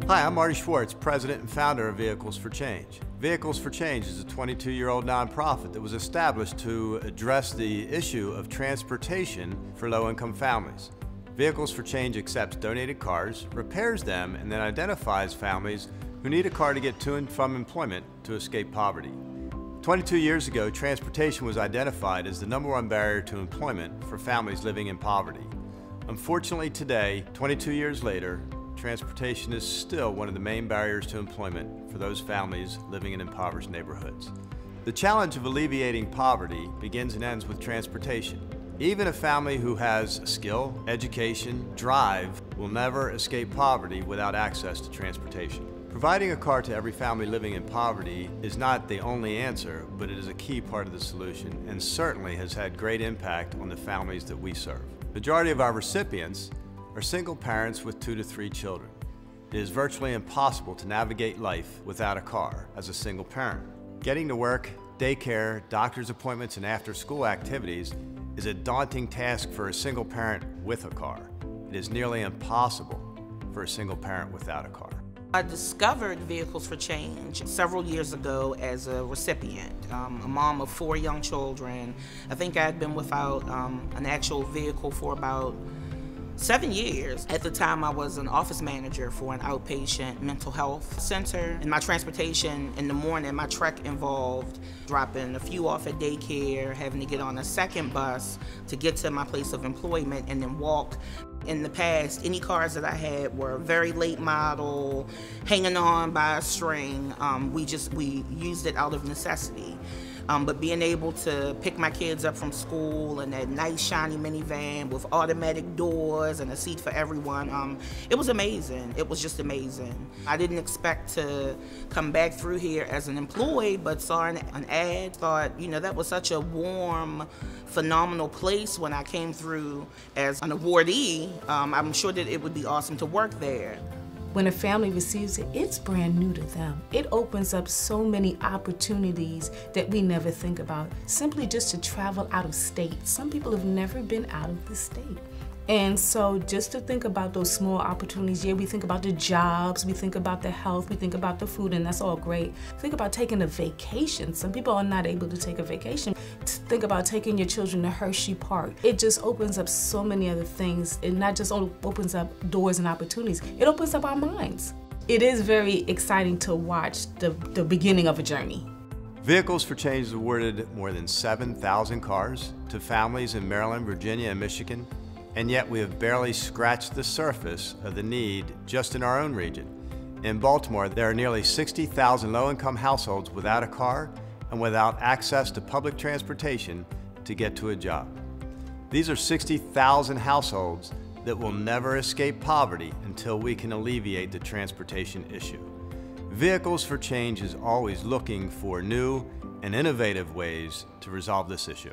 Hi, I'm Marty Schwartz, President and founder of Vehicles for Change. Vehicles for Change is a 22-year-old nonprofit that was established to address the issue of transportation for low-income families. Vehicles for Change accepts donated cars, repairs them, and then identifies families who need a car to get to and from employment to escape poverty. 22 years ago, transportation was identified as the #1 barrier to employment for families living in poverty. Unfortunately today, 22 years later, transportation is still one of the main barriers to employment for those families living in impoverished neighborhoods. The challenge of alleviating poverty begins and ends with transportation. Even a family who has skill, education, drive will never escape poverty without access to transportation. Providing a car to every family living in poverty is not the only answer, but it is a key part of the solution and certainly has had great impact on the families that we serve. The majority of our recipients are single parents with 2 to 3 children. It is virtually impossible to navigate life without a car as a single parent. Getting to work, daycare, doctor's appointments, and after-school activities is a daunting task for a single parent with a car. It is nearly impossible for a single parent without a car. I discovered Vehicles for Change several years ago as a recipient, a mom of 4 young children. I think I had been without an actual vehicle for about 7 years. At the time, I was an office manager for an outpatient mental health center. And my transportation in the morning, my trek involved dropping a few off at daycare, having to get on a second bus to get to my place of employment, and then walk. In the past, any cars that I had were very late model, hanging on by a string. We used it out of necessity. But being able to pick my kids up from school in that nice shiny minivan with automatic doors and a seat for everyone, it was amazing. It was just amazing. I didn't expect to come back through here as an employee, but saw an ad, thought, you know, that was such a warm, phenomenal place when I came through as an awardee. I'm sure that it would be awesome to work there. When a family receives it, it's brand new to them. It opens up so many opportunities that we never think about, simply just to travel out of state. Some people have never been out of the state. And so just to think about those small opportunities, yeah, we think about the jobs, we think about the health, we think about the food, and that's all great. Think about taking a vacation. Some people are not able to take a vacation. Think about taking your children to Hershey Park. It just opens up so many other things. It not just opens up doors and opportunities, it opens up our minds. It is very exciting to watch the beginning of a journey. Vehicles for Change has awarded more than 7,000 cars to families in Maryland, Virginia, and Michigan. And yet we have barely scratched the surface of the need just in our own region. In Baltimore, there are nearly 60,000 low-income households without a car and without access to public transportation to get to a job. These are 60,000 households that will never escape poverty until we can alleviate the transportation issue. Vehicles for Change is always looking for new and innovative ways to resolve this issue.